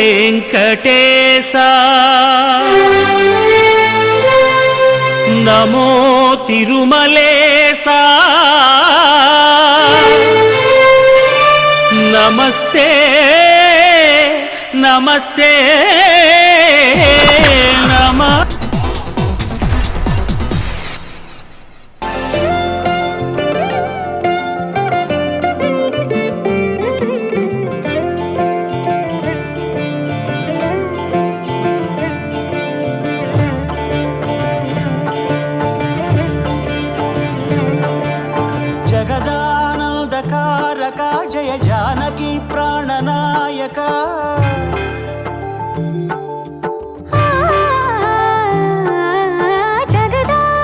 వెంకటేశా నమో తిరుమలేశా నమస్తే నమస్తే నమః. జగదానందకారక జయ జానకి ప్రాణనాయక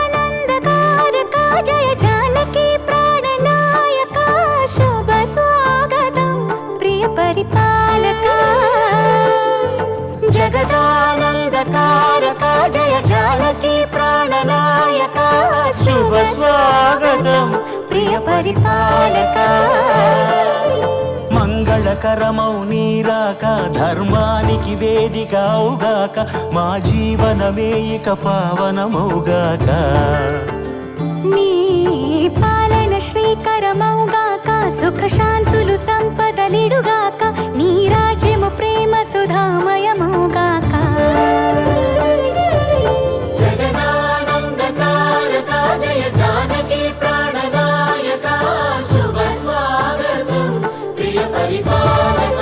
జగదానందకారక జయ జానకి ప్రాణనాయక శుభ స్వాగతం ప్రియ పరిపాలక జగదానందకారక జయ జానకి ప్రాణనాయక శుభ స్వాగతం ప్రియ పరిపాలక మంగళకరమౌ నీరాక ధర్మానికి వేదిక అవుగాక మా జీవనమే ఇక పావనమౌగాక నీ పాలన శ్రీకరమౌగాక సుఖ శాంతులు సంపదలిడుగాక నీ రాజ్యము ప్రేమ సుధామయమౌగాక జగదానందకారక జయ జానకి ప్రాణనాయక శుభ స్వాగతం ప్రియ పరిపాలక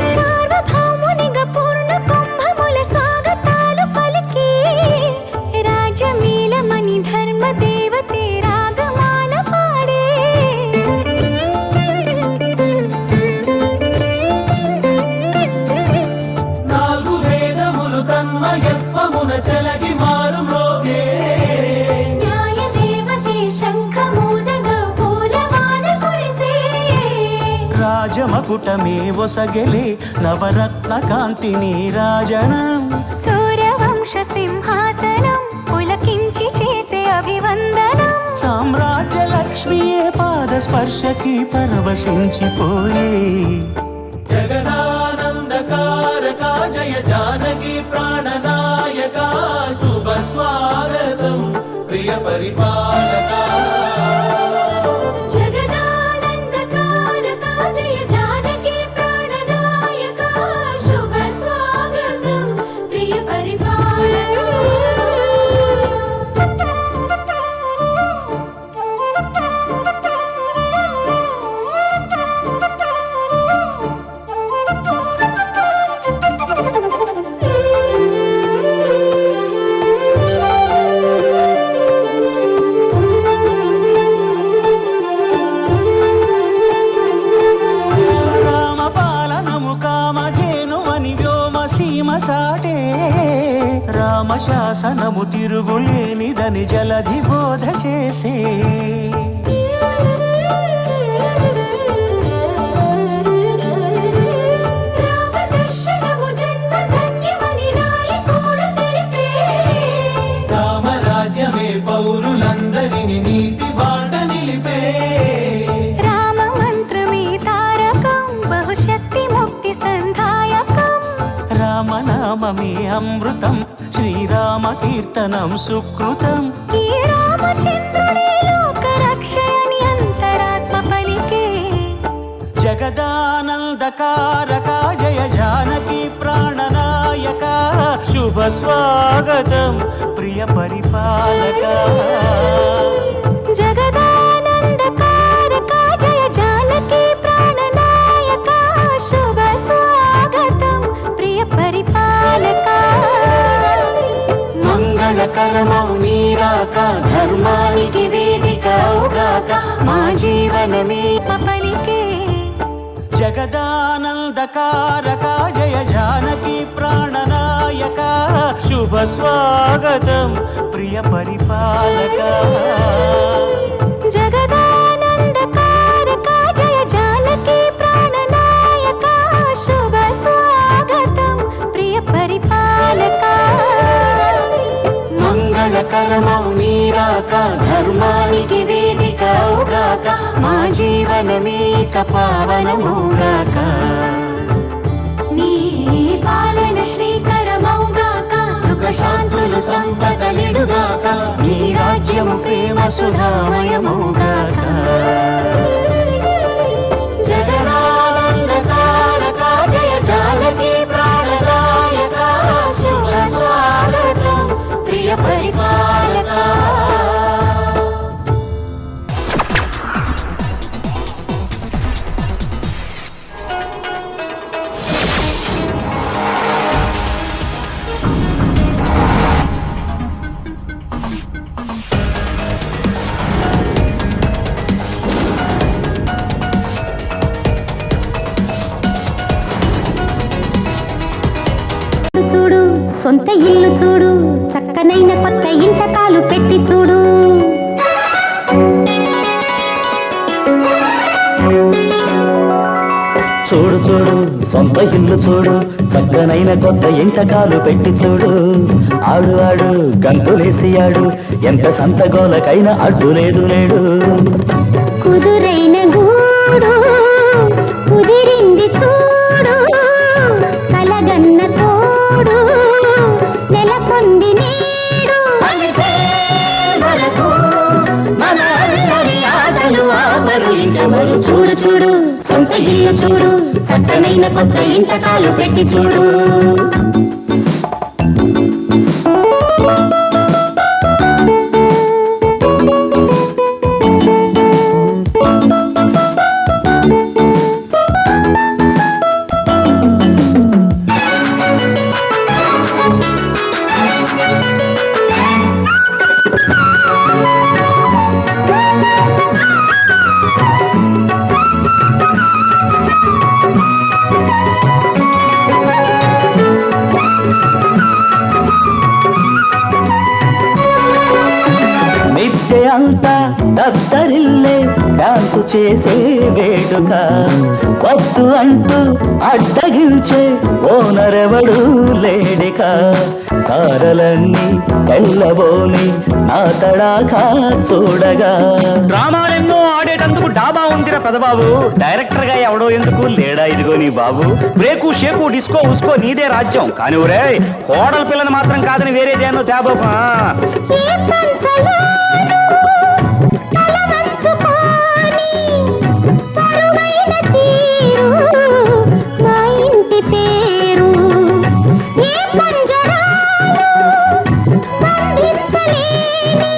సార్వభౌమునిగా పూర్ణ కుంభముల స్వాగతాలు పలికి రాజమీలమణి ధర్మ దేవతే రాగమాల పాడే నాలుగు వేదములు తన్మయత్వమున చలగి మారు మ్రోగే న్యాయ దేవతే శంఖమూదగా పూలవాన కురిసే రాజమకుటమే ఒసగెలే నవరత్న కాంతి నీరాజనం సూర్యవంశ సింహాసనం పులకించి చేసే అభివందనం సామ్రాజ్య లక్ష్మియే పాద స్పర్శకి పరవశించిపోయే జగదానందకారక జయ జానకి ప్రాణనాయక శుభ స్వాగతం ప్రియ పరిపాలక జగదానందకారక జయ జానకి ప్రాణనాయక శుభ స్వాగతం ప్రియ రామపాలనము కామధేనువని వ్యోమ సీమ చాటే రామశాసనము తిరుగులేనిదని జలధి బోధ చేసే రామదర్శనము జన్మ ధన్యమని నాయకుడు తెలిపే రామరాజ్యమే పౌరులందరిని నీతి బాట నిలిపే రామ మంత్రమే తారకం బహుశక్తి ముక్తి సంధాయకం రామనామమే అమృతం శ్రీరామ కీర్తనం సుకృతం ఈ రామచంద్రుడే లోక రక్షయని అంతరాత్మ పలికే జగదానందకారక జయ జానకి ప్రాణనాయక శుభ స్వాగతం ప్రియ పరిపాలక జగదానందకారక జయ జానకి ప్రాణనాయక శుభ స్వాగతం ప్రియ పరిపాలక మంగళకరమౌ నీరాక ధర్మానికి వేదిక అవుగాక మా జీవనమే పలికే జగదానందకారక జయ జానకి ప్రాణనాయక శుభ స్వాగతం ప్రియ పరిపాలక దినకరమౌ నీరాక ధర్మానికి వేదిక అవుగాక మా జీవనమేక పావనమౌగాక నీ పాలన శ్రీకరమౌగాక సుఖశాంతులు సంపదలిడుగాక నీ రాజ్యము ప్రేమ సుధామయమౌగాక జగదానందకారక జయ జానకి ప్రాణదాయక శుభ స్వాగతం ప్రియ పరిపాలక చూడు సొంత ఇల్లు చూడు చక్కనైన కొత్త ఇంటకాలు పెట్టి చూడు చూడు చూడు సొంత ఇల్లు చూడు చక్కనైన కొత్త ఇంటకాలు పెట్టి చూడు ఆడు ఆడు గంతులేసి ఆడు ఎంత సంతగోలకైనా అడ్డు లేదు లేడు కుదురైన గూడు కుదిరింది చూడు కలగన్న తోడు నెలకొంది నేడు చూడు చూడు సొంత ఇల్లు చూడు చక్కనైన కొత్త ఇంటకాలు పెట్టి చూడు మిద్దె అంతా దద్దరిల్లే డాన్సు చేసే వేడుక వద్దు అంటూ అడ్డగించే ఓనరెవడు లేడిక తారలన్నీ తెల్లబోని నా తడాకా చూడగా డ్రామాలెన్నో ఆడేటందుకు డాబా ఉందిరా పెదబాబు డైరెక్టర్ గా ఎవడో ఎందుకు లేడా ఇదిగో నీ బాబు బ్రేకు షేపు డిస్కో ఉస్కో నీదే రాజ్యం కానీ ఒరే కోడల పిల్లని మాత్రం కాదని వేరేదేనో తేబాబా ఏ పంచలోను తలవంచుకొని పరువైన తీరు మా ఇంటి పేరు ఏ పంజరాలు బంధించలేని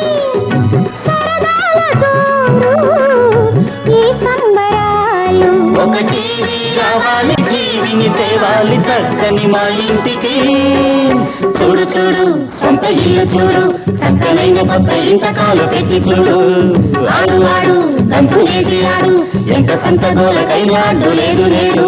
సరదాల జోరు ఈ సంబరాలు ఒక టీవీ రావాలి టీవీని తేవాలి చక్కని మా ఇంటికి చూడు చూడు సొంత ఇల్లు చూడు చక్కనైన కొత్త ఇంటకాలు పెట్టి చూడు ఆడు ఆడు గంతులేసి ఆడు ఎంత సంత గోలకైనా అడ్డు లేదు నేడు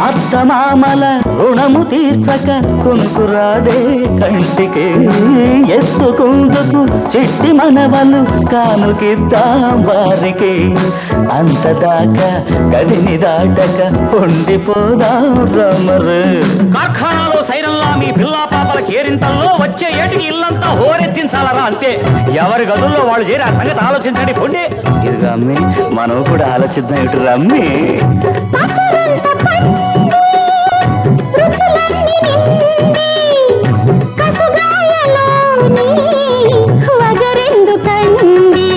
అత్తమామల రుణము తీర్చక కునుకురాదే కంటికి ఎత్తుకుందుకు చిట్టి మనవలు కానుకిద్దాం వారికి అంతదాకా గదిని దాటక ఉండిపోదాం రమరు కార్ఖానాలో సైరన్లా మీ పిల్లా పాపల కేరింతల్లో వచ్చే ఏటికి ఇల్లంతా హోరెత్తించాలరా అంతే ఎవరి గదుల్లో వాళ్ళు చేరి ఆ సంగతి ఆలోచించండి పొండి ఇది రమ్మి మనం కూడా ఆలోచిద్దాం ఇటు రమ్మి పసరంత పండి రుచులన్నీ నిండి కసుగాయలోని వగరెందుకండి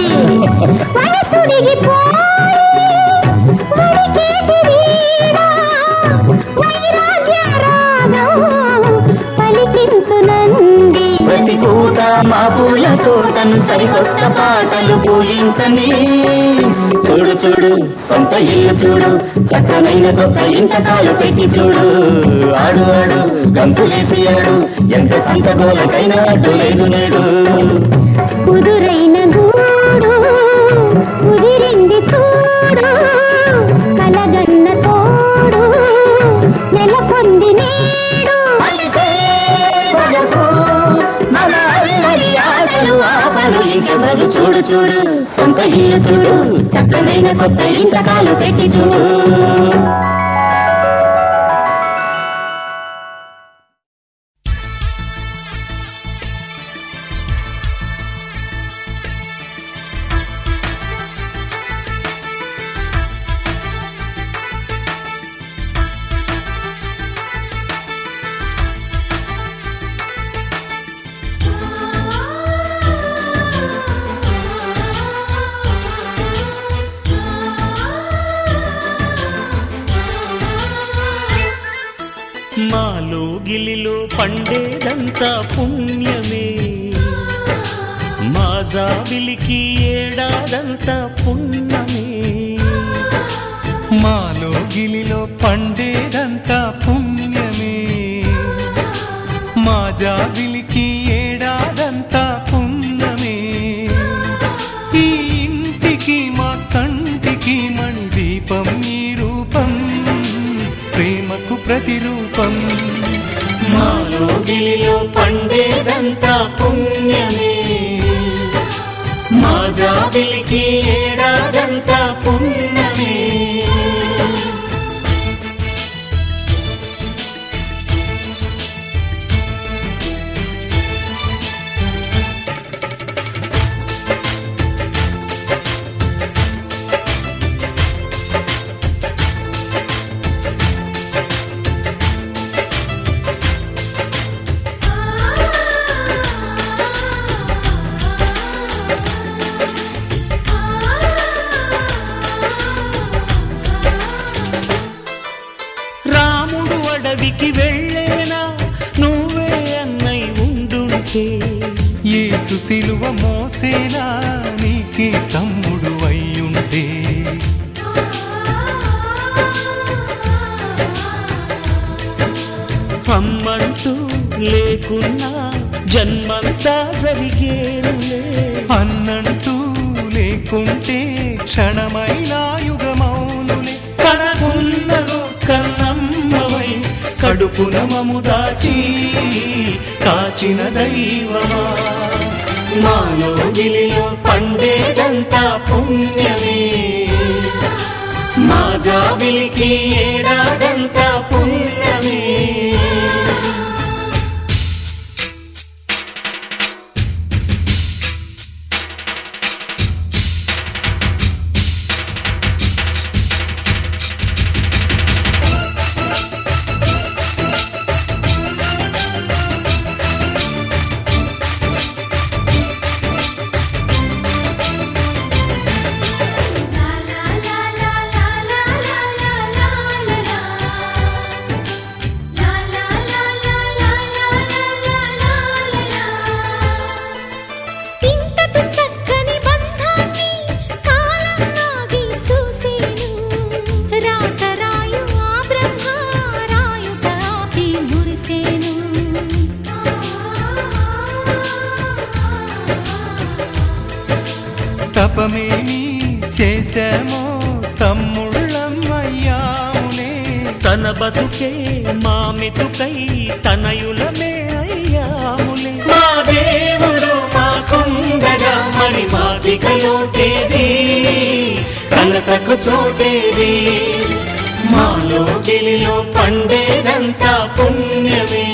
వయసుడిగిపోయి వడికేటి వీణ వైరాగ్య రాగం పలికించునండి ప్రతి పూట మా పూల తోటను సరికొత్త పాటలు పూజించని చూడు చూడు సొంత ఇల్లు చూడు చక్కనైన కొత్త ఇంటకాలు పెట్టి చూడు ఆడు ఆడు గంతులేసి ఆడు ఎంత సంతగోలకైనా అడ్డు లేదు నేడు కుదురైన గూడు చూడు చూడు సొంత ఇల్లు చూడు చక్కనైన కొత్త ఇంతకాలు పెట్టి చూడు. మాలో గిలిలో పండేదంతా పుణ్యమే, మా జాబిలికి ఏడాదంతా పుణ్యమే. మాలో గిలిలో పండేదంతా పుణ్యమే, మా జాబిలికి ఏడాదంతా పుణ్యమే. ఈ ఇంటికి మా కంటికి మణి దీపం ఈ రూపం, ప్రేమకు ప్రతిరూపం. మాలో గిలిలో పండేదంతా పుణ్యమే, మా జాబిలికి ఏడాదంతా పుణ్యమే. రాముడు అడవికి వెళ్ళేనా నువ్వే అన్నై ఉండుంటే, యేసు సిలువ మోసేనా నీకే తమ్ముడు అయ్యుంటే. అమ్మంటూ లేకున్నా జన్మంతా జరిగేనులే, అన్నంటూ లేకుంటే క్షణమైనా యుగమౌనులే. కనకున్నదో కన్నమ్మవై కడుపున మము దాచి కాచిన దైవమా. మాలో గిలిలో పండేదంతా పుణ్యమే, మా జాబిలికి ఏడాదంతా పుణ్యమే. తపమేమి చేశామో తమ్ముళ్ళమయ్యాములే. తన బతుకే మా మెతుకై తనయులమే అయ్యాములే. మా దేవుడు మాకుండగా మరి మాకిక లోటేది, కలతకు చోటేది. మాలో గిలిలో పండేదంతా పుణ్యమే,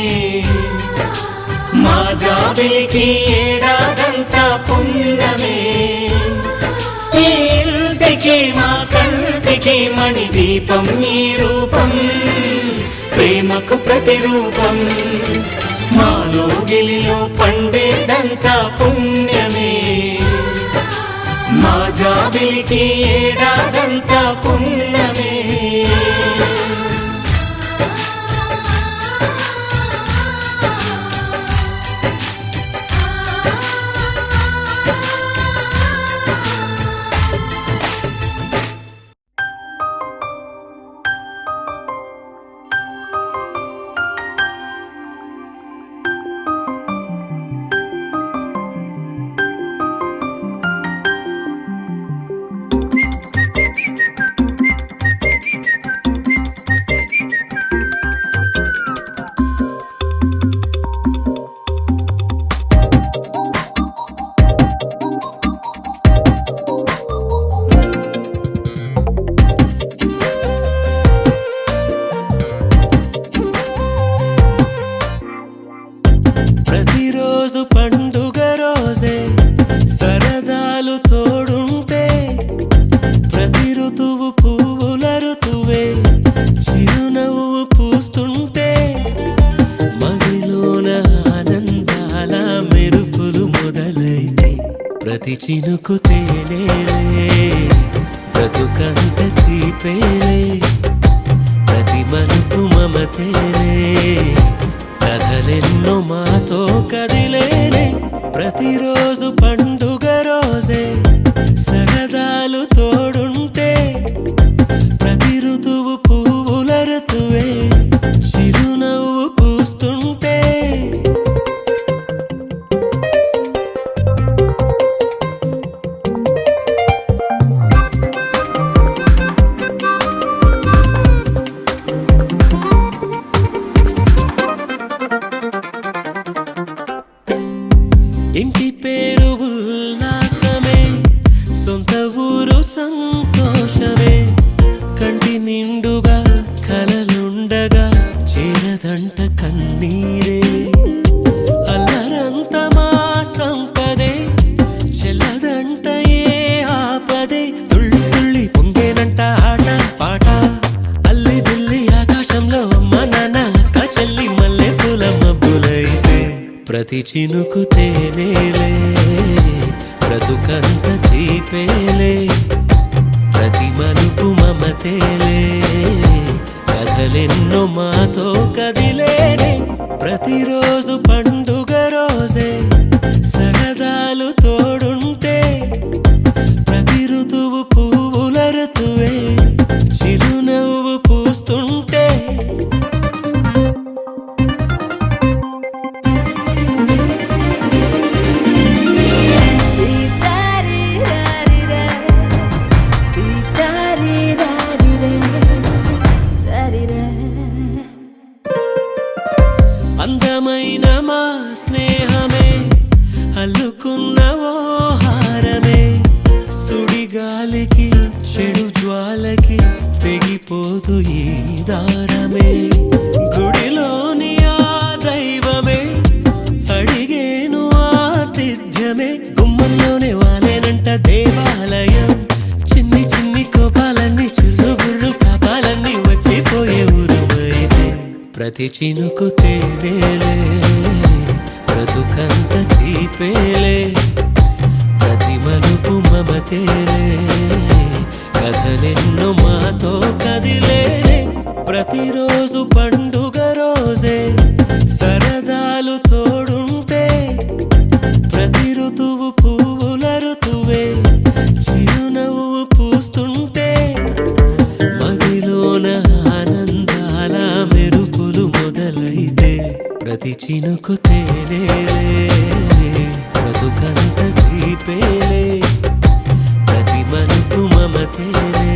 మా జాబిలికి ఏడాదంతా పుణ్యమే. ఈ ఇంటికి మా కంటికి మణి దీపం ఈ రూపం, ప్రేమకు ప్రతిరూపం. మాలో గిలిలో పండేదంతా పుణ్యమే, మా జాబిలికి ఏడాదంతా పుణ్యమే. సంతోషమే కంటి నిండుగా కలలుండగా చేరదంట కన్నీరే అల్లరంత మా సంపదే చెల్లదంట ఏ ఆపదే తుళ్ళి తుళ్ళి పొంగేనంట ఆట పాట అల్లి బిల్లి ఆకాశంలో అమ్మ నాన్న అక్క చెల్లి మల్లె పూల మబ్బులైతే ప్రతి చినుకు తేనేలే బ్రతుకంత తీపేలే ప్రతి మలుపు మమతేలే కథలెన్నో మాతో కదిలేనే ప్రతిరోజు పండుగ రోజే సరదాలు తోడుంటే ప్రతి ఋతువు పువ్వుల ఋతువే చిరునవ్వు పూస్తుంటే అందమైన మా స్నేహమే అల్లుకున్న ఓ హారమే సుడిగాలికి చెడు జ్వాలకి తెగిపోదు ఈ దారమే గుడిలోని ఆ దైవమే అడిగేను ఆతిథ్యమే గుమ్మంలోనే వాలేనంట దేవాలయం చిన్ని చిన్ని కోపాలన్నీ చిల్లు బుర్రు పాపాలన్నీ వచ్చిపోయే ఊరుమైతే ప్రతి చినుకు తేనేలే బ్రతుకంత తీపేలే ప్రతి మలుపు మమతేలే కథలెన్నో మాతో కదిలేనే ప్రతిరోజు పండుగ రోజే సరదాలు తోడుంటే ప్రతి ఋతువు పువ్వుల ఋతువే చిరునవ్వు పూస్తుంటే మదిలోన ఆనందాల మెరుపులు మొదలైతే ప్రతి చినుకు తేనేలే బ్రతుకంత తీపేలే ప్రతి మలుపు మమతేలే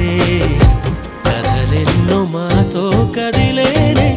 కథలెన్నో మాతో కదిలేనే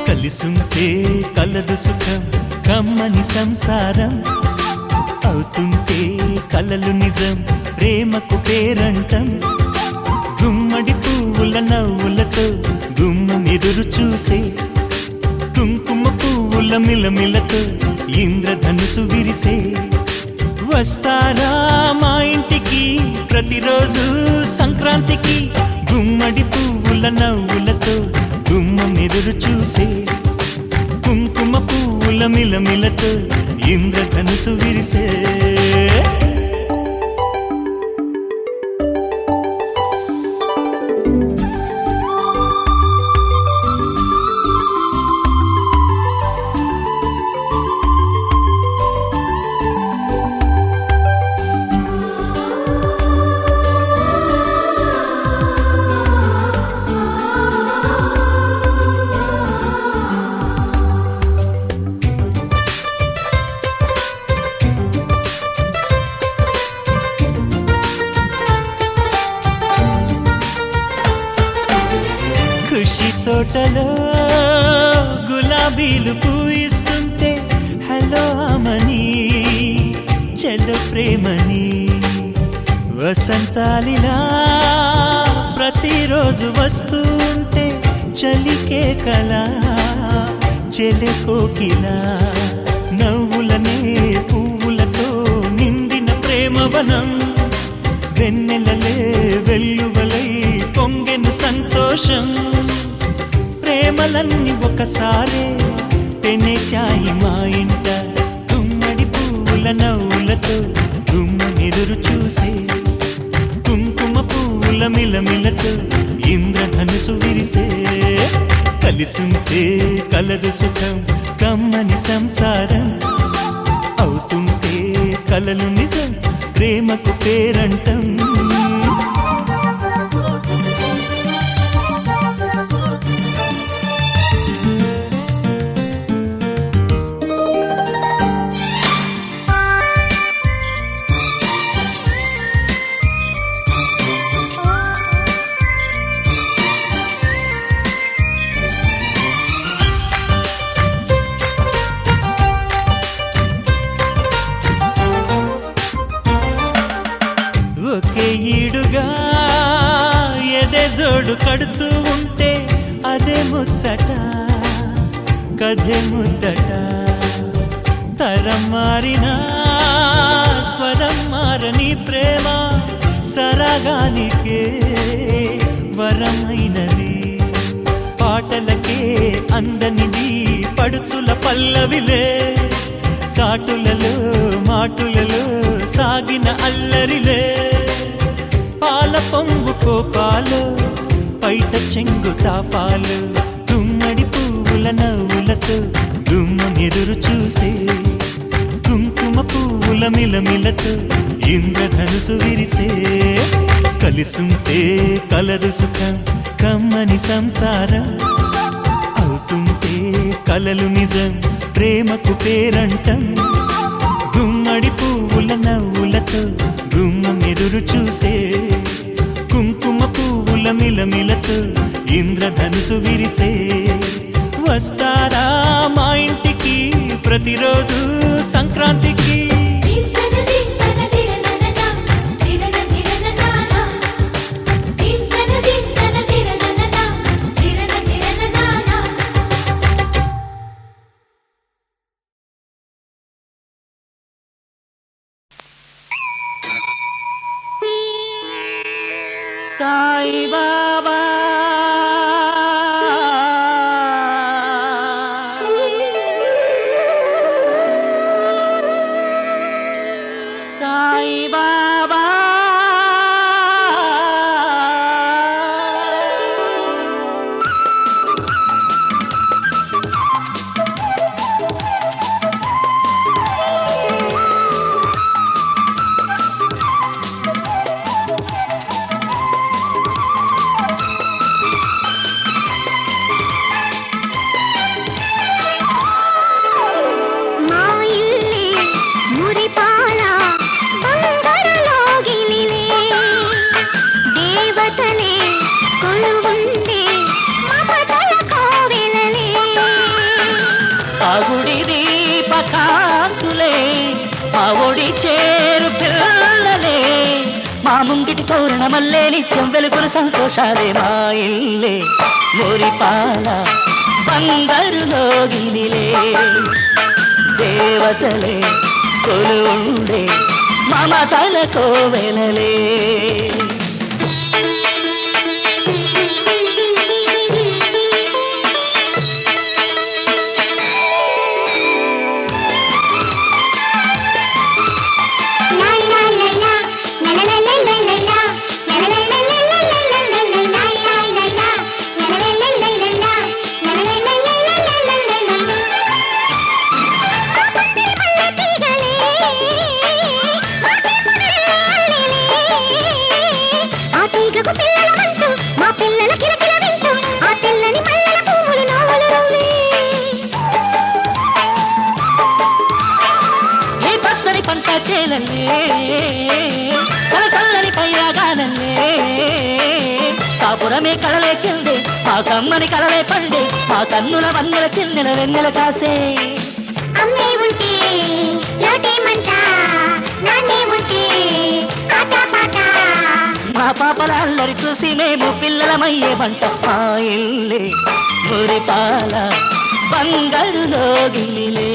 కలిసుంటే కలదు సుఖం కమ్మని సంసారం అవుతుంటే కలలు నిజం ప్రేమకు పేరంటం గుమ్మడి పువ్వుల నవ్వులతో గుమ్మం ఎదురు చూసే కుంకుమ పువ్వుల మిలమిలతో ఇంద్రధనుసు విరిసే వస్తారా మా ఇంటికి ప్రతిరోజు సంక్రాంతికి గుమ్మడి పువ్వుల నవ్వులతో గుమ్మం ఎదురు చూసే కుంకుమ పువ్వుల మిలమిలతో ఇంద్రధనుసు విరిసే ఖుషి తోటలో గులాబీలు పూయిస్తుంటే హలో అమని చెల్లు ప్రేమని వసంతాలిలా ప్రతిరోజు వస్తూ ఉంటే చలికే కలా చెలె కోకిలా నవ్వులనే పువ్వులతో నిండిన ప్రేమవనం వెన్నెలలే వెల్లువలై పొంగెను సంతోషం ప్రేమలన్నీ ఒకసారే తెనేశాయి మా ఇంట గుమ్మడి పువ్వు పువ్వుల నవ్వులతో గుమ్మెదురు చూసే కుంకుమ పువ్వుల మిలమిలతో ఇంద్రధనుసు విరిసే కలిసుంటే కలదు సుఖం కమ్మని సంసారం అవుతుంటే కలలు నిజం ప్రేమకు పేరంటం ఒకే ఈడుగా ఎదే జోడు కడుతూ ఉంటే అదే ముచ్చట కథే ముద్దట తరం మారినా స్వరం మారని ప్రేమ సరగానికే వరమైనది పాటలకే అందనిది పడుచుల పల్లవిలే చాటులలో మాటులలో సాగిన అల్లరిలే పాల పొంగు కోపాలు పైట చెంగు తాపాలు గుమ్మడి పువ్వుల నవ్వులతో గుమ్మెదురు చూసే కుంకుమ పువ్వుల మిలమిలతో ఇంద్రధనుసు విరిసే కలిసుంటే కలదు సుఖం కమ్మని సంసారం అవుతుంటే కలలు నిజం ప్రేమకు పేరంటం గుమ్మడి పువ్వుల నవ్వులతో గుమ్మెదురు చూసే కుంకుమ పువ్వుల మిలమిలతో ఇంద్రధనుసు విరిసే వస్తారా మా ఇంటికి ప్రతిరోజు సంక్రాంతికి సాయి బాబా సాయి బాబా గుడి దీపకాంతులే మా ఒడి చేరు పిల్లలే మా ముంగిటి తోరణమల్లే నిత్యం వెలుగులు సంతోషాలే మా ఇల్లే మురిపాల బంగారు లోగినిలే దేవతలే కొలుండే మమతల కోవెలలే చల్లని పైరాగానల్లే కాపురమే కళలే చెందే మా కమ్మని కళలే పండే మా కన్నుల వన్నెల చెందిన వెన్నెల కాసే అమ్మే ఉంటే లోటేమంట నాన్నే ఉంటే ఆటపాట మా పాపల అల్లరి చూసి మేము పిల్లలమయ్యే వంట మా ఇల్లే మురిపాల బంగారు లోగిలే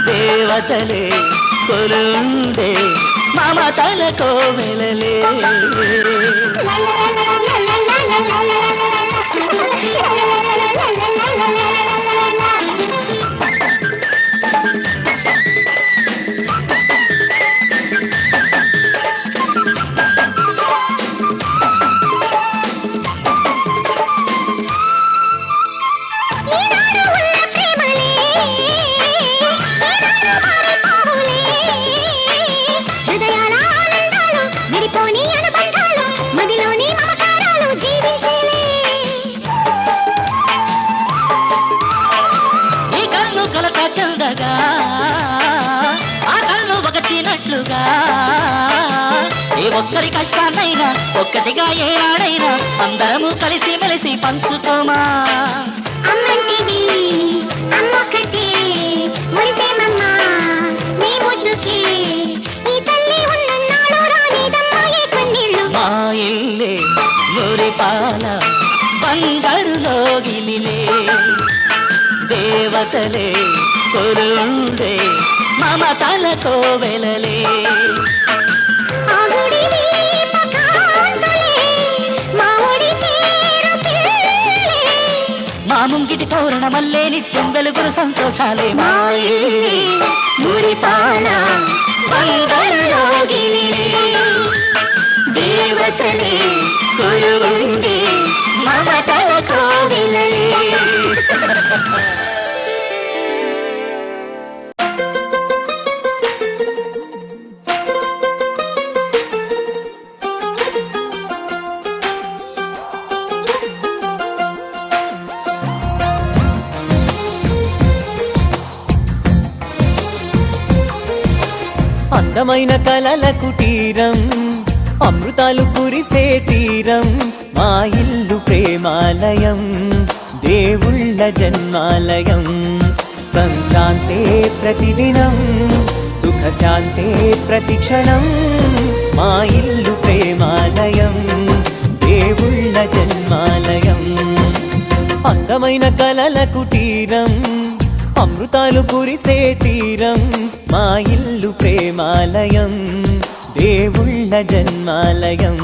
దేవతలే కొలుండే మమతల కోవెలలే తోడుగా ఏ ఒక్కరి కష్టాన్నైనా ఒక్కటిగా ఏనాడైనా అందరము కలిసి మెలిసి పంచుకోమా అమ్మంటిది అమ్మొక్కటే మురిసేమమ్మా నీ ముద్దుకే ఈ తల్లి ఉన్నన్నాడు రానిదమ్మా ఏ కన్నీళ్ళు మా ఇల్లే మురిపాల బంగారులో గిలిలే దేవతలే కొరుండే మమతలతో వెలలే ఆ గుడి దీపకాంతులే మా ఒడి చేరు పిల్లలే మా ముంగిటి తోరణ మల్లే నిత్యం వెలుగురు సంతోషాలే మా ఇల్లే మురిపాల బంగారులో గిలిలే దేవతలే కొరుండే మమతలతో వెలలే అందమైన కలల కుటీరం అమృతాలు కురిసే తీరం మా ఇల్లు ప్రేమాలయం దేవుళ్ళ జన్మాలయం సంక్రాంతే ప్రతిదినం సుఖశాంతే ప్రతిక్షణం మా ఇల్లు ప్రేమాలయం దేవుళ్ళ జన్మాలయం అందమైన కలల కుటీరం అమృతాలు కురిసే తీరం మా ఇల్లు ప్రేమాలయం దేవుళ్ళ జన్మాలయం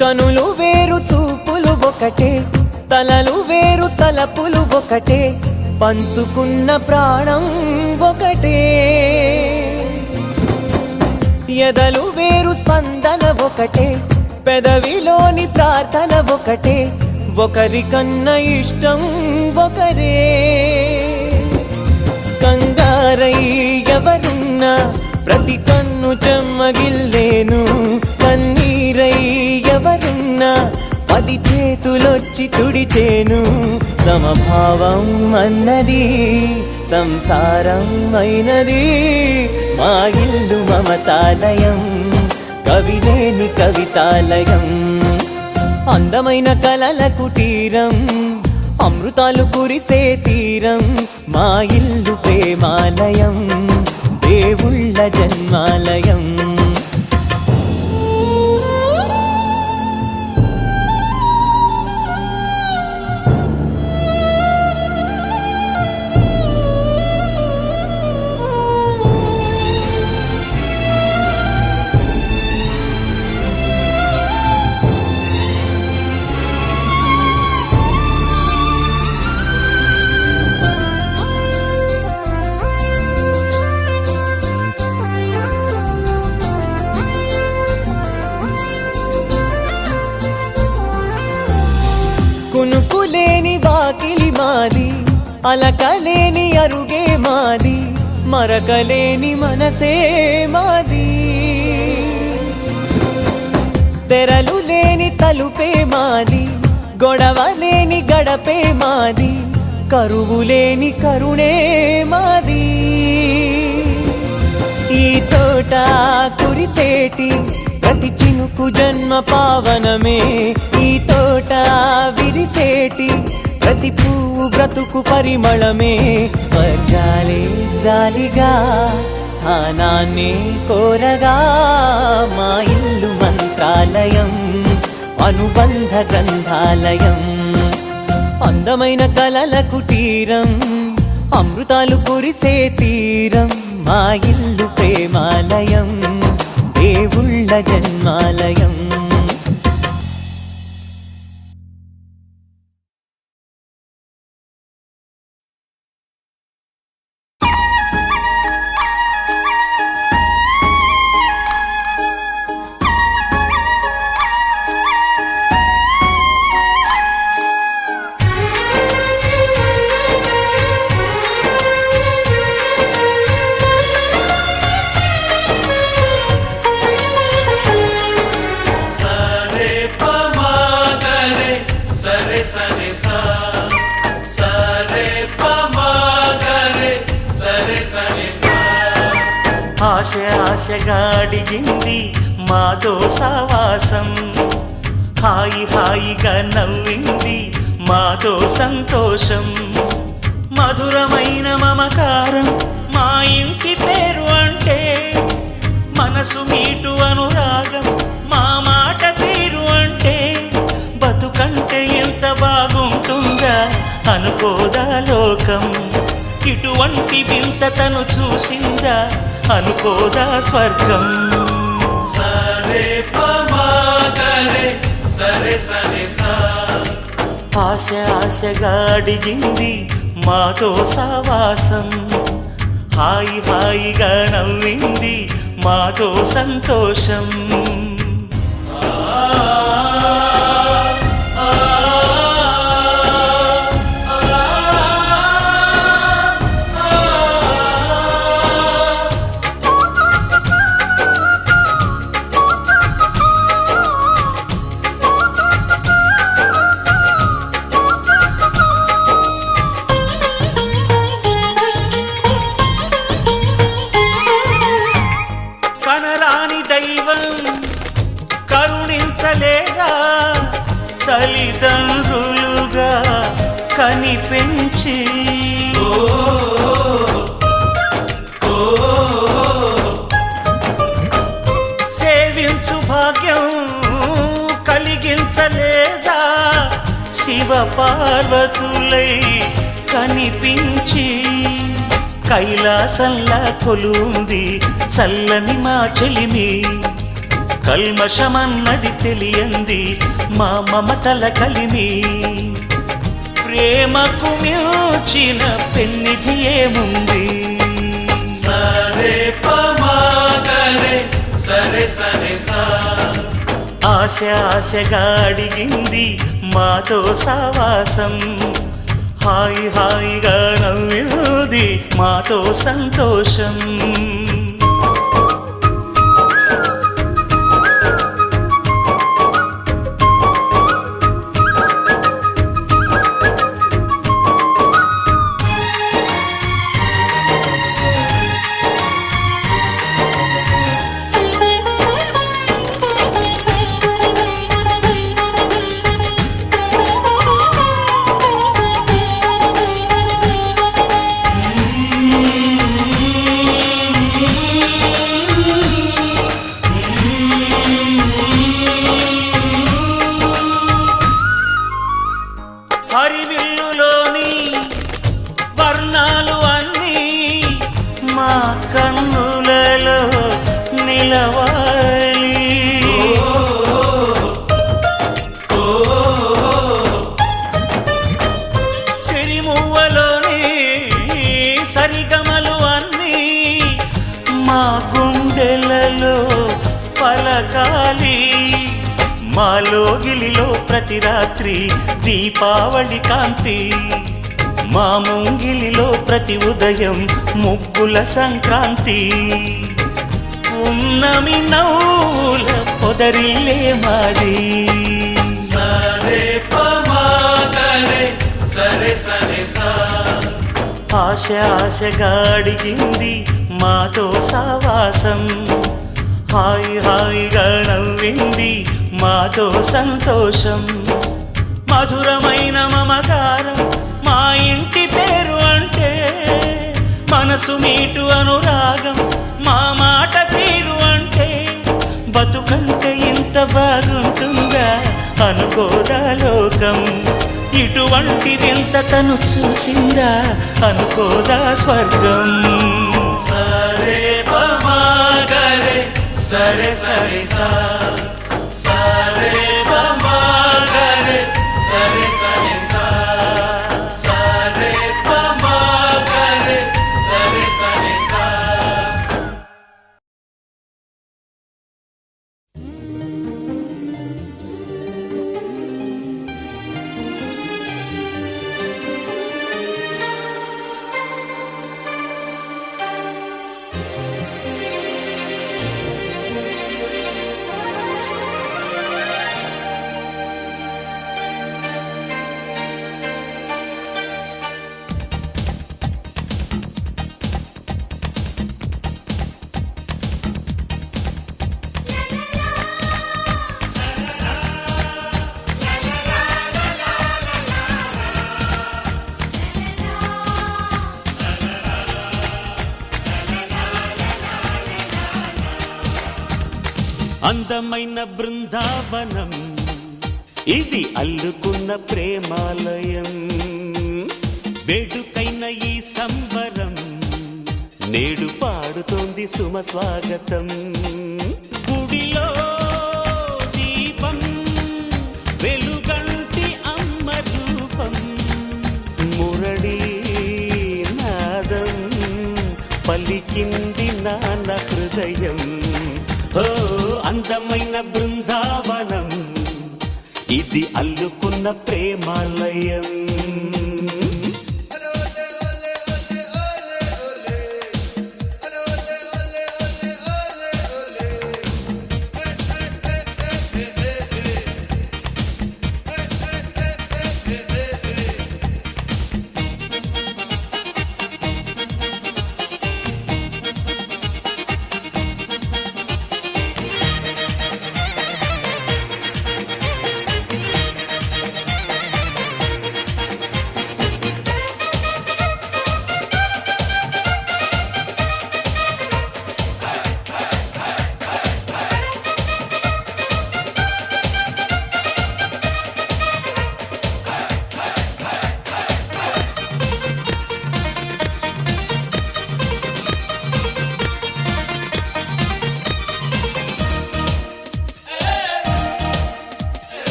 కనులు వేరు చూపులు ఒకటే తలలు వేరు తలపులు ఒకటే పంచుకున్న ప్రాణం ఒకటే ఎదలు వేరు స్పందన ఒకటే పెదవిలోని ప్రార్థన ఒకటే ఒకరికన్నా ఇష్టం ఒకరే కంగారై ఎవరున్నా ప్రతి కన్ను చెమ్మగిల్లేను కన్నీరై ఎవరున్నా 10 చేతులొచ్చి తుడిచేను సమభావం అన్నది సంసారం అయినది మా ఇల్లు మమతాలయం కవిలేని కవితాలయం అందమైన కలల కుటీరం అమృతాలు కురిసే తీరం మా ఇల్లు ప్రేమాలయం దేవుళ్ళ జన్మాలయం కునుకులేని వాకిలి మాది అలకలేని అరుగే మాది మరకలేని మనసే మాది తెరలు లేని తలుపే మాది గొడవ లేని గడపే మాది కరువు లేని కరుణే మాది ఈ చోట కురిసేటి ప్రతి చినుకు జన్మ పావనమే ఈ తోట విరిసేటి ప్రతి పువ్వు బ్రతుకు పరిమళమే స్వర్గాలే జాలిగా స్థానాన్ని కోరగా మా ఇల్లు మంత్రాలయం అనుబంధ గ్రంథాలయం అందమైన కలల కుటీరం అమృతాలు కురిసే తీరం మా ఇల్లు ప్రేమాలయం దేవుళ్ళ జన్మాలయం ఆశగా అడిగింది మాతో సావాసం హాయి హాయిగా నవ్వింది మాతో సంతోషం మధురమైన మమకారం మా ఇంటి పేరు అంటే మనసు మీటు అనురాగం మా మాట తీరు అంటే బతుకంటే ఎంత బాగుంటుందా అనుకోదా లోకం ఇటువంటి వింత తను చూసిందా అనుకోదా స్వర్గం సరే పమాగరే సరే సరే సా ఆశ ఆశగా అడిగింది మాతో సావాసం హాయి హాయిగా నవ్వింది మాతో సంతోషం కనరాని దైవం కరుణించలేదా తల్లిదండ్రులుగా కనిపెంచి సేవించు భాగ్యం కలిగించలేదా శివ పార్వతులై కనిపించి కైలాసంలా కొలుంది చల్లని మా చెలిమి కల్మషమన్నది తెలియంది మా మమతల కలిమి ప్రేమకు మించిన పెన్నిధి ఏముంది సరే పమాగరే సరే సరే సా ఆశ ఆశగా అడిగింది మాతో సావాసం హాయి హాయిగా నవ్వింది మాతో సంతోషం హరివిల్లులోని వర్ణాలు అన్నీ మా కన్నులలో నిలవాలి సిరిమువ్వలోని సరిగమలు అన్నీ మా గుండెలలో పలకాలి మాలో గిలిలో ప్రతి రాత్రి దీపావళి కాంతి మా ముంగిలిలో ప్రతి ఉదయం ముగ్గుల సంక్రాంతి ఉన్నమి నవ్వుల పొదరిల్లే మాది సరే పమాగరే సరే సరే సా ఆశ ఆశగా అడిగింది మాతో సావాసం హాయి హాయిగా నవ్వింది మాతో సంతోషం మధురమైన మమకారం మా ఇంటి పేరు అంటే మనసు మీటు అనురాగం మా మాట తీరు అంటే బతుకంటే ఇంత బాగుంటుందా అనుకోదా లోకం ఇటువంటి వింత తను చూసిందా అనుకోదా స్వర్గం సరే పమాగరే సరే సరే సా సరే పమాగరే సరే సరే సా సరే పమాగరే సరే సరే సా అందమైన బృందావనం ఇది అల్లుకున్న ప్రేమాలయం వేడుకైన ఈ సంబరం నేడు పాడుతోంది సుమ స్వాగతం గుడిలో దీపం వెలుగంటి అమ్మ రూపం మురళీ నాదం పలికింది నాన్న హృదయం ఓ అందమైన బృందావనం ఇది అల్లుకున్న ప్రేమాలయం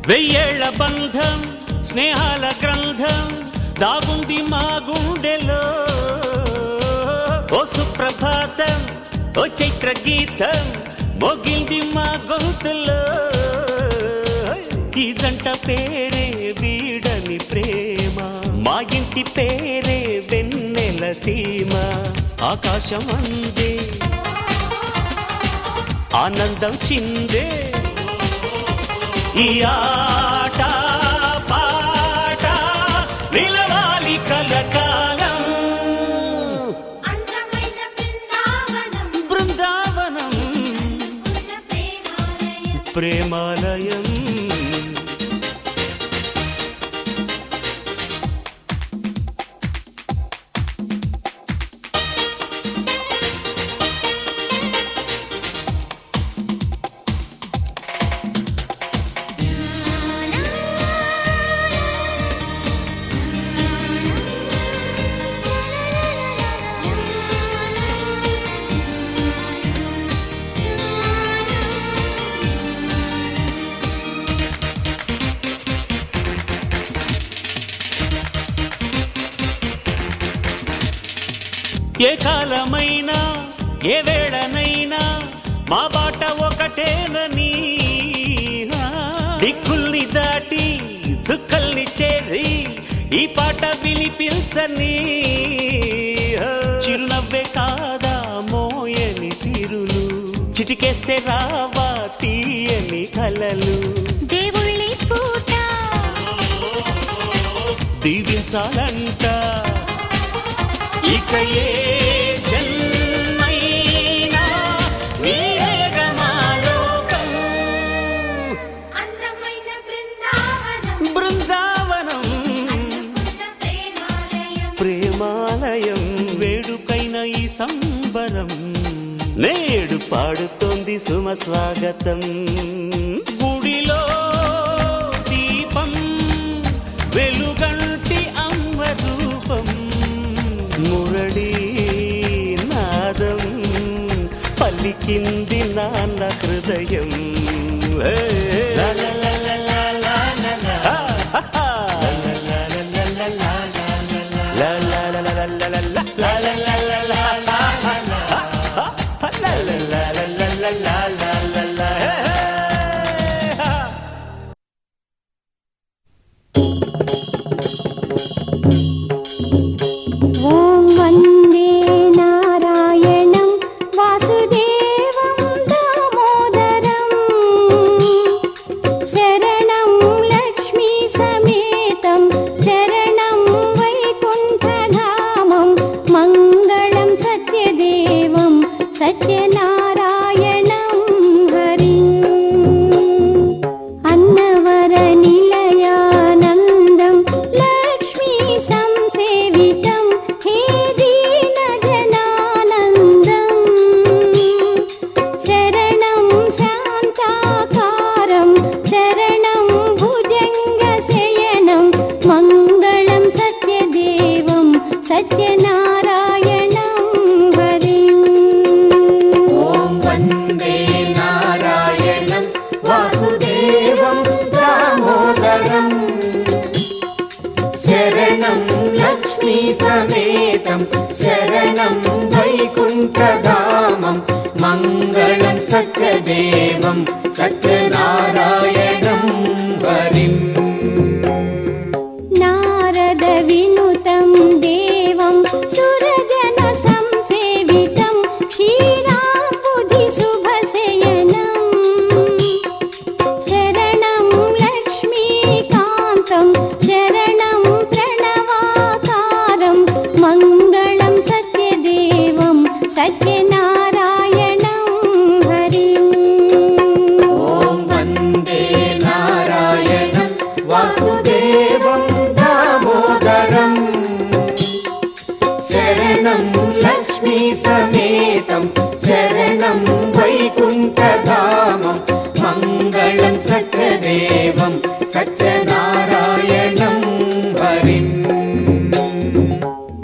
వెయ్యేళ్ల బంధం స్నేహాల గ్రంథం దాగుంది మా గుండెలో ఓ సుప్రభాతం ఓ చైత్ర గీతం మోగింది మా గొంతులో ఈ జంట పేరే వీడని ప్రేమ మా ఇంటి పేరే వెన్నెల సీమ ఆకాశం అందే ఆనందం చిందే ఈ ఆట పాట నిలవాలి కలకాలం బృందావనం ప్రేమాలయం ఏ కాలమైనా ఏ వేళనైనా మా బాట ఒకటేనని దిక్కుల్ని దాటి చుక్కల్ని చేరి ఈ పాట వినిపించని చిరునవ్వే కాదా మోయని సిరులు చిటికేస్తే రావా తీయని కలలు దేవుళ్ళి పూట దీవించాలంట ఇక ఏ జన్మైనా నీరేగా మా లోకం అందమైన బృందావనం బృందావనం ప్రేమాలయం వేడుకైన ఈ సంబరం నేడు పాడుతోంది సుమ స్వాగతం గుడిలో దీపం వెలుగంటి అమ్మ రూపం మురళీ నాదం పలికింది నాన్న హృదయం లా లా లా లా లా లా లా లా. లా లా లా లా లా లా లా లా. లా లా లా లా లా లా లా లా. లా లా లా లా లా లా లా లా. లా లా లా లా లా లా లా లా లా. ఓం వందే నారాయణం వాసుదేవం దామోదరం శరణం లక్ష్మీ సమేతం శరణం వైకుంఠధామం మంగళం సత్యదేవం సత్యనారాయణం హరిం అన్నవర నిలయానందం లక్ష్మీ సంసేవితం హే దీన జనానందం సత్యదేవం సత్యనారాయణం హరిం నారద వినుతం దేవం సురజన సంసేవితం క్షీరాబుధి శుభశయనం శరణం లక్ష్మీకాంతం శరణం ప్రణవాకారం మంగళం సత్యదేవం సత్యనారాయణం హరిం ఓం వందే నారాయణం వాసుదేవం దామోదరం శరణం లక్ష్మీ సమేతం శరణం వైకుంఠధామం మంగళం సత్యదేవం సత్యనారాయణం హరిం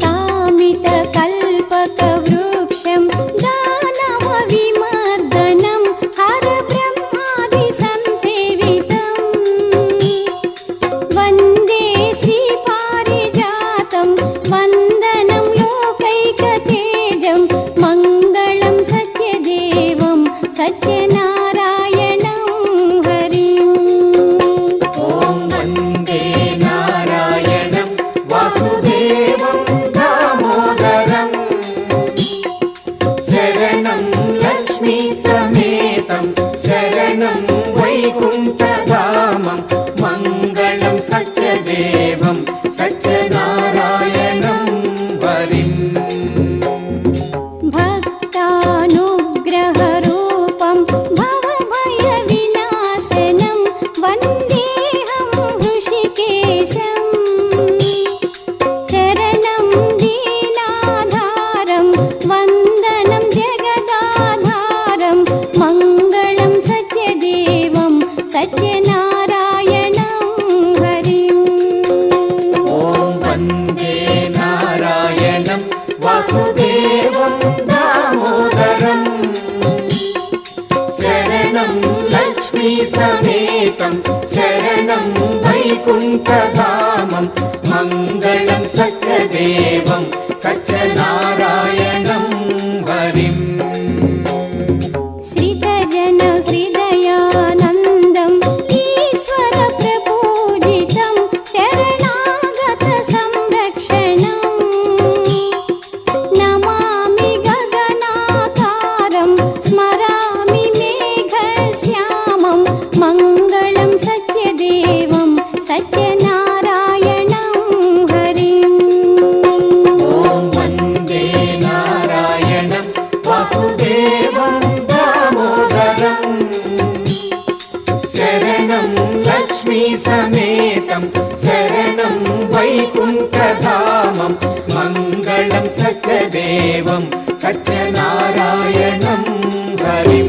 కామిత కల్పక వృక్షం దానవ విమర్దనం హర బ్రహ్మాది సంసేవితం వందే శ్రీ పారిజాతం వందనం లోకైక తేజం మంగళం సత్యదేవం సత్యనారాయణం హరిం ఓం వందే నారాయణం వాసుదేవం దామోదరం శరణం లక్ష్మీ సమేతం శరణం వైకుంఠధామం మంగళం సత్యదేవం సత్యనారాయణం హరిం భక్తానుగ్రహరూపం భవభయ వినాశనం వందేహం హృషికేశం శరణం దీనాధారం వందనం జగదాధారం మంగళం సత్యదేవం సత్యనారాయణం హరిం ఓం వందే నారాయణం వాసుదేవం దామోదరం శరణం లక్ష్మీ సమేతం శరణం వైకుంఠధామం మంగళం సత్యదేవం సత్యనారాయణం హరిం శ్రితజన హృదయానందం ఈశ్వర ప్రపూజితం శరణాగత సంరక్షణం నమామి గగనాకారం స్మరామి మేఘశ్యామం మంగళం సత్యదేవం సత్యనారాయణం హరిం ఓం వందే నారాయణం వాసుదేవం దామోదరం శరణం లక్ష్మీ సమేతం శరణం వైకుంఠధామం మంగళం సత్యదేవం సత్యనారాయణం హరిం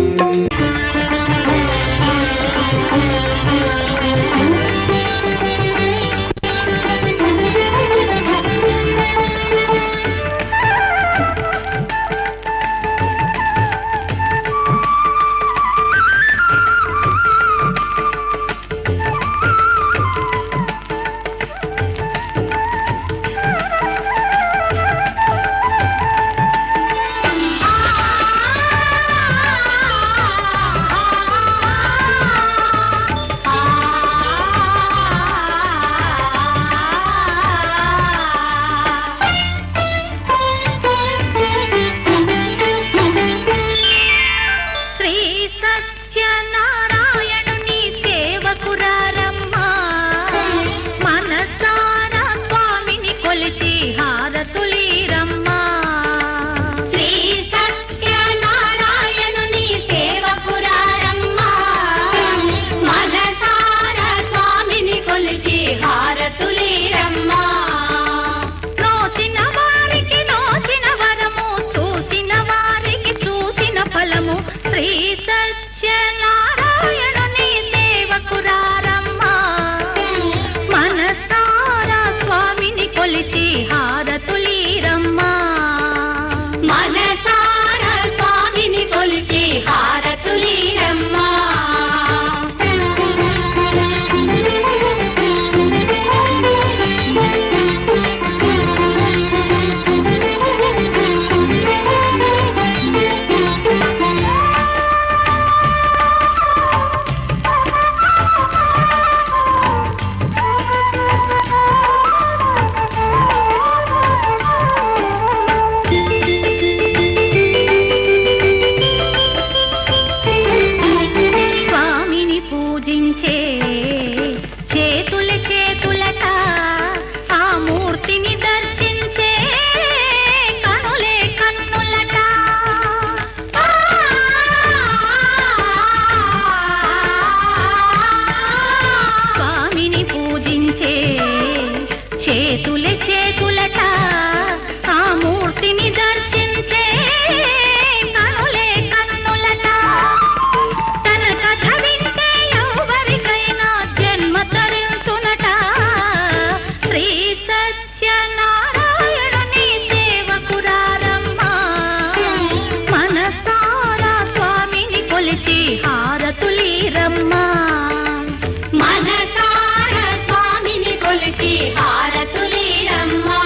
శ్రీ సత్యనారాయణుని సేవకురారమ్మా మనసారా స్వామిని కొలిచి హారతులీరమ్మా శ్రీ సత్యనారాయణుని సేవకురారమ్మా మనసారా స్వామిని కొలిచి హారతులీరమ్మా నోచిన వారికి నోచిన వరము చూసిన వారికి చూసిన ఫలము శ్రీ సత్యనారాయణ కొలిచి హారతులీరమ్మా మనసార స్వామిని కొలిచి హారతులీరమ్మా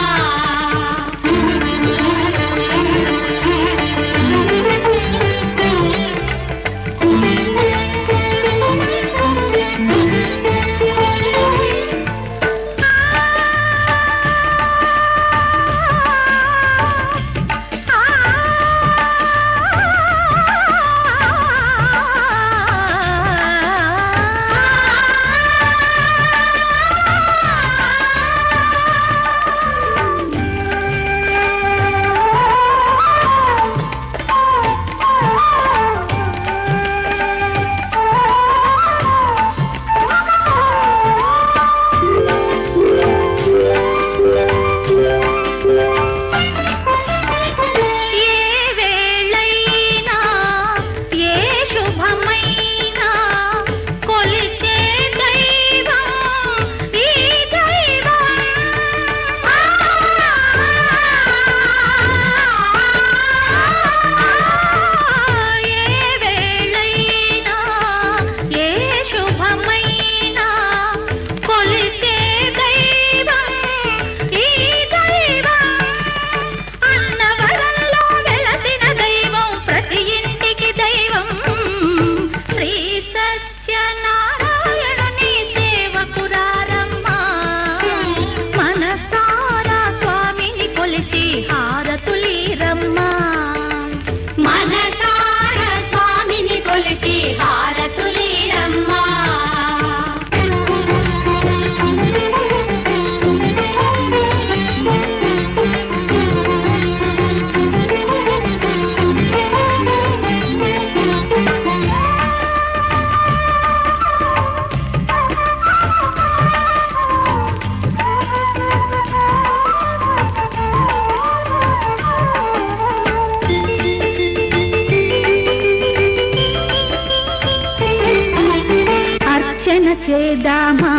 చేద్దామా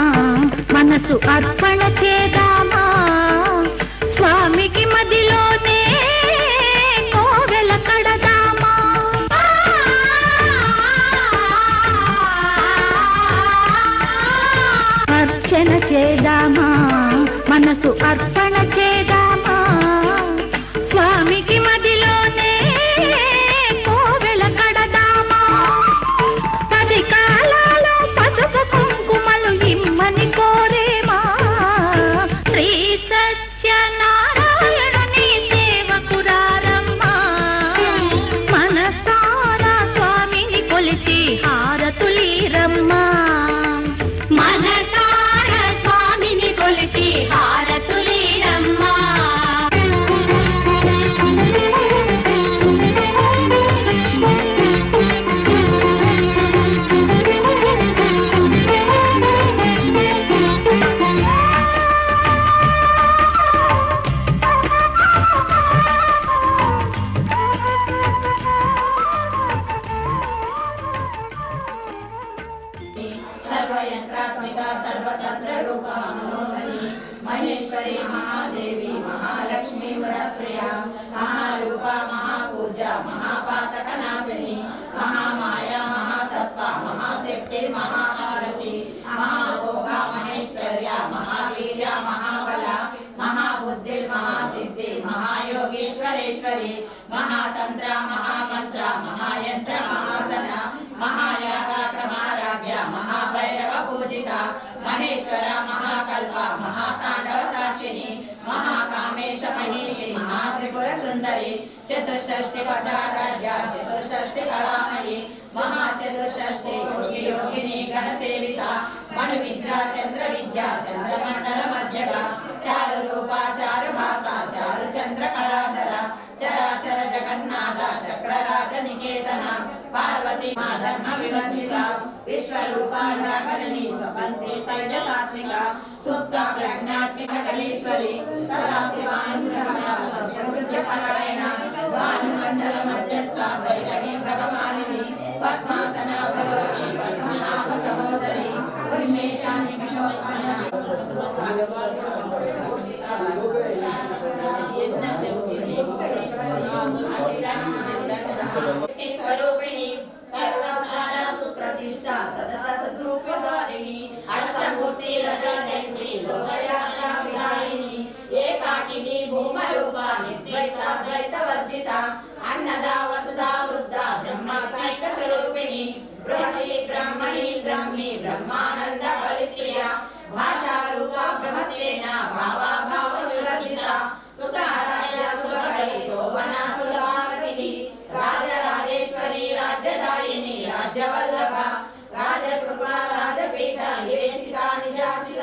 మనసు అర్పణ చేద్దామా స్వామికి మదిలోనే కోవెల కడదామా అర్చన చేద్దామా మనసు అర్పణ చేద్దామా స్వామికి మదిలోనే కోవెల కడదామా 10 కాలాల పసుపు కుంకుమలు ఇమ్మని కోరేమా శ్రీ సత్యనారాయణుని సేవకురారమ్మా మనసారా స్వామిని కొలిచి హారతులీరమ్మా మనసారా స్వామిని కొలిచి హారతులీరమ్మా सर्वयंत्रात्मिका सर्वतंत्र रूपा मनोमणि महेश्वरी महादेवी महालक्ष्मी वरप्रिया महारूपा महापूजा महापातक नाशिनी महामाया महासत्ता महाशक्ति महाआरती महाभोगा महेश्वर्या महावीर्या महाबला महाबुद्धि महासिद्धि महायोगीश्वरेश्वरी महातंत्र महामंत्र महायंत्र महासन महायागा क्रमाराध्य महाभैरव पूजिता महेश्वर महाकल्प महातांडव साक्षिणी महाकामेश महेशी महात्रिपुर सुंदरी चतुष्षष्टि पचाराढ्य चतुष्षष्टि कलामयी महाचतुष्षष्टि कोटि योगिनी गणसेविता मनु विद्या चंद्र चंद्रमंडल मध्यगा चारु रूपा चारु भाषा चारु चंद्र कलाधर चराचर जगन्नाथ चक्रराज निकेतन पार्वती धर्म विवर्जिता विश्वरूपा जागरणी स्वपन्ति तैजसात्मिका सुप्ता प्रज्ञात्मिक कलीश्वरी सदाशिवानुग्रहणा परायण भानुमंडल मध्यस्थ भैरवी भगवालिनी पद्मासन भगवती पद्मनाभ सहोदरी उन्मेषानि विशोत्पन्ना स्वरूपिणी सर्व బ్రహ్మి బ్రహ్మానంద బలిప్రియ భాషా రూప బ్రహ్మసేన భావా భావ వివర్జిత సుఖారాధ్య సుఖకరి శోభనా సులభావతి రాజరాజేశ్వరి రాజ్యదాయిని రాజ్యవల్లభ రాజకృపా రాజపీఠ నివేశిత నిజాసిత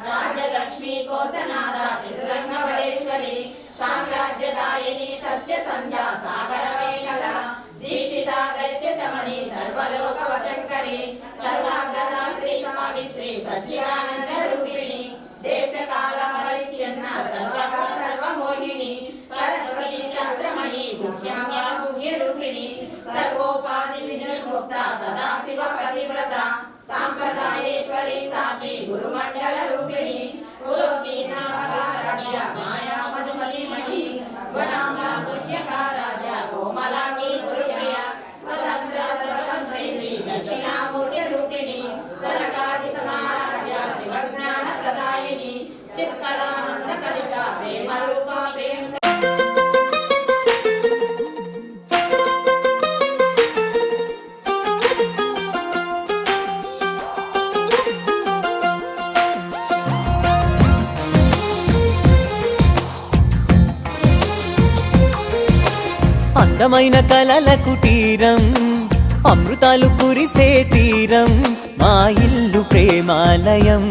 రాజలక్ష్మీ కోసనాద చతురంగవరేశ్వరి సామ్రాజ్యదాయిని సత్యసంధ్యా సాగర మేఖల దీక్షిత దైత్య శమని సర్వలోక వశంకరి సర్వాగ్రదాత్రి సావిత్రి సచ్చిదానంద రూపిణి దేశకాల పరిచ్ఛన్న సర్వక సర్వమోహిని సరస్వతి శాస్త్రమయీ గుహ్యాంగా గుహ్యరూపిణి సర్వోపాధి వినిర్ముక్త సదాశివ పతివ్రత సాంప్రదాయేశ్వరి సాకి గురుమండల రూపిణి పులోకీనారాధ్య మాయా మధుమతిమణి గుణాంబా గుహ్యకారాజ కోమలాంగి గురుప్రియ స్వతంత్ర సర్వసంశ్రీ దక్షిణామూర్తి రూపిణి సరకాది సమారాధ్య శివజ్ఞాన ప్రదాయిని చిత్కళానంద కలిత ప్రేమ రూప ప్రేమ అందమైన కలల కుటీరం అమృతాలు కురిసే తీరం మా ఇల్లు ప్రేమాలయం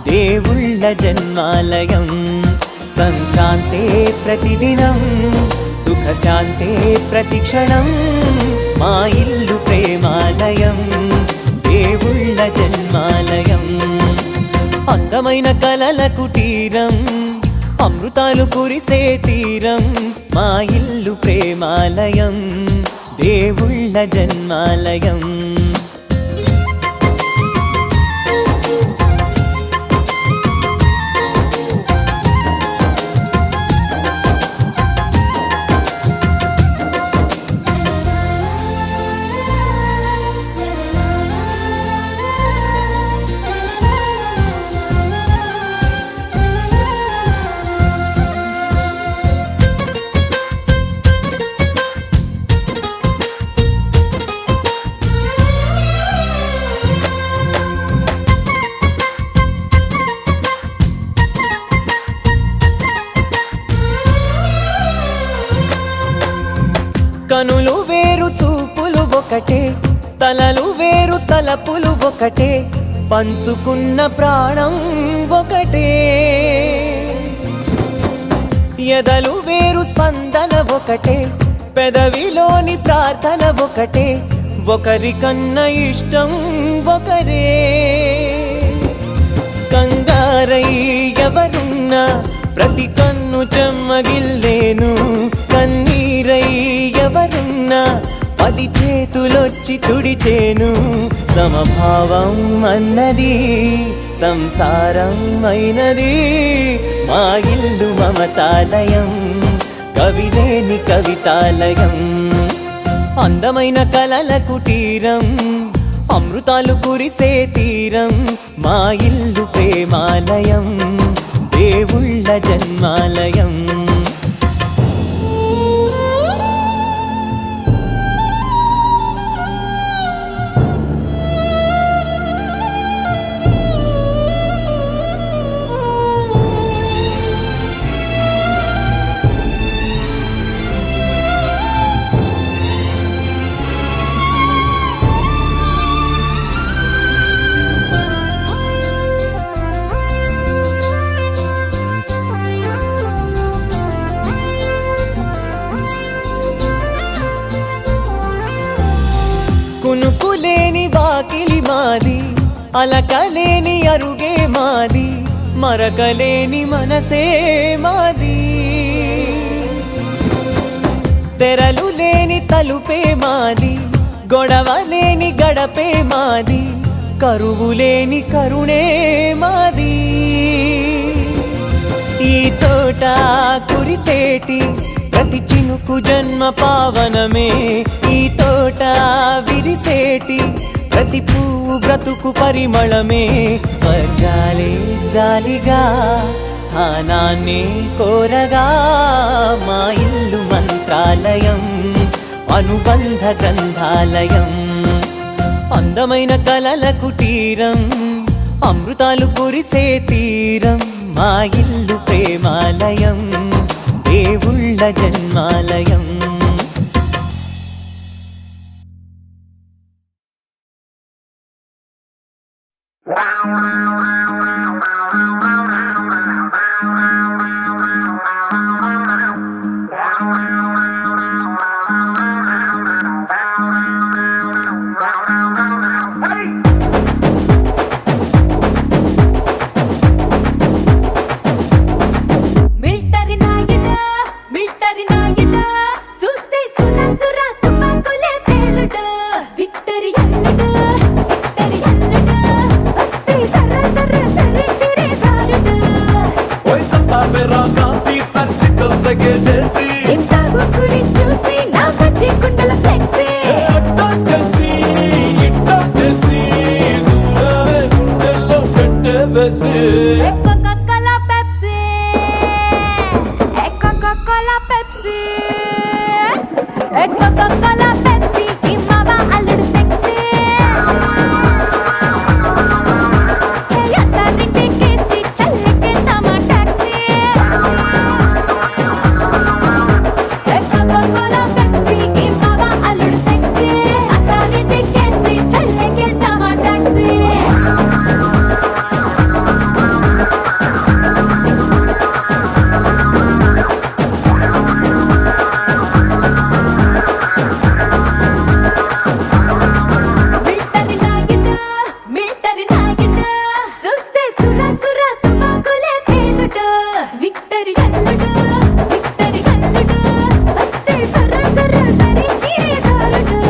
దేవుళ్ళ జన్మాలయం సంక్రాంతే ప్రతిదినం సుఖశాంతే ప్రతిక్షణం మా ఇల్లు ప్రేమాలయం దేవుళ్ళ జన్మాలయం అందమైన కలల కుటీరం అమృతాలు కురిసే తీరం మా ఇల్లు ప్రేమాలయం దేవుళ్ళ జన్మాలయం కనులు వేరు చూపులు ఒకటే తలలు వేరు తలపులు ఒకటే పంచుకున్న ప్రాణం ఒకటే ఎదలు వేరు స్పందన ఒకటే పెదవిలోని ప్రార్థన ఒకటే ఒకరికన్నా ఇష్టం ఒకరే కంగారై ఎవరున్నా ప్రతి కన్ను చెమ్మగిల్లేను కన్నీరై ఎవరున్నా 10 చేతులొచ్చి తుడిచేను సమభావం అన్నది సంసారం అయినది మా ఇల్లు మమతాలయం కవిలేని కవితాలయం అందమైన కలల కుటీరం అమృతాలు కురిసే తీరం మా ఇల్లు ప్రేమాలయం దేవుళ్ళ జన్మాలయం కునుకులేని వాకిలి మాది అలకలేని అరుగే మాది మరకలేని మనసే మాది తెరలు లేని తలుపే మాది గొడవ లేని గడపే మాది కరువు లేని కరుణే మాది ఈ చోట కురిసేటి ప్రతి చినుకు జన్మ పావనమే ఈ తోట విరిసేటి ప్రతి పువ్వు బ్రతుకు పరిమళమే స్వర్గాలే జాలిగా స్థానాన్ని కోరగా మా ఇల్లు మంత్రాలయం అనుబంధ గ్రంథాలయం అందమైన కలల కుటీరం అమృతాలు కురిసే తీరం మా ఇల్లు ప్రేమాలయం దేవుళ్ళ జన్మాలయం మిల్టరీ నాయుడా చూస్తే సురా సురా తుపాకులే పేలుడు విక్టరీ అల్లుడు వస్తే సర్ర సర్ర సర్రి చిరే సారుడు ఎంత గుక్కుని చూసి నా పచ్చి కుండల flexi Coca-Cola Pepsi Coca-Cola Pepsi Coca-Cola Pepsi ఈ మావా అల్లుడు సెక్సీ అత్తారింటి కేసి చల్లకే తమ టాక్సీ Coca-Cola Pepsi ఈ మావా అల్లుడు సెక్సీ అత్తారింటి కేసి చల్లకే తమ టాక్సీ మిల్టరీ నాయుడా చూస్తే సురా సురా తుపాకులే పేలుడు విక్టరీ అల్లుడు వస్తే సర్ర సర్ర సరి చీరే జారుడు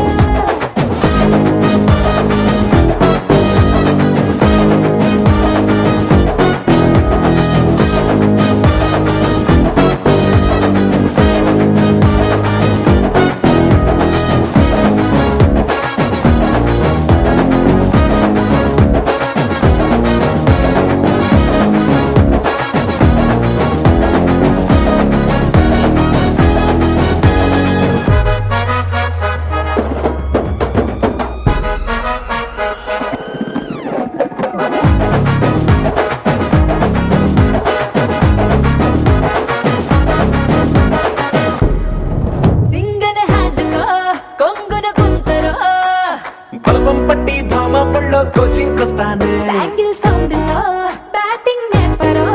సింగిల్ హ్యాండ్ తో కొంగున గుంజరో బలపం పట్టి భామ పళ్ళో కోచింగ్ వస్తానే బ్యాంగిల్ సౌండ్ లో బ్యాటింగ్ నేర్పరో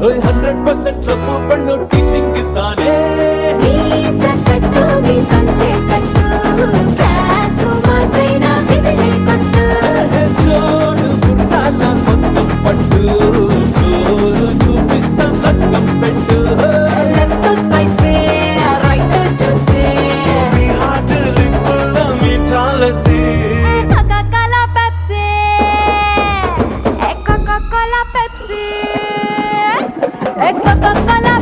100% రప్పు పళ్ళు టీచింగ్ ఇస్తానే మీస కట్టు మీ పంచే కట్టు క్లాసు మాసైనా విసిరే కొట్టు జోడు గుర్రాల మొత్తం పట్టు జోరు చూపిస్తా లక్కం పెట్టు లెఫ్ట్ స్పైసీ రైట్ జ్యూసీ మీ హార్ట్ లిప్పుల్లో మీ చాలసి Coca-Cola Pepsi Coca-Cola Pepsi Coca-Cola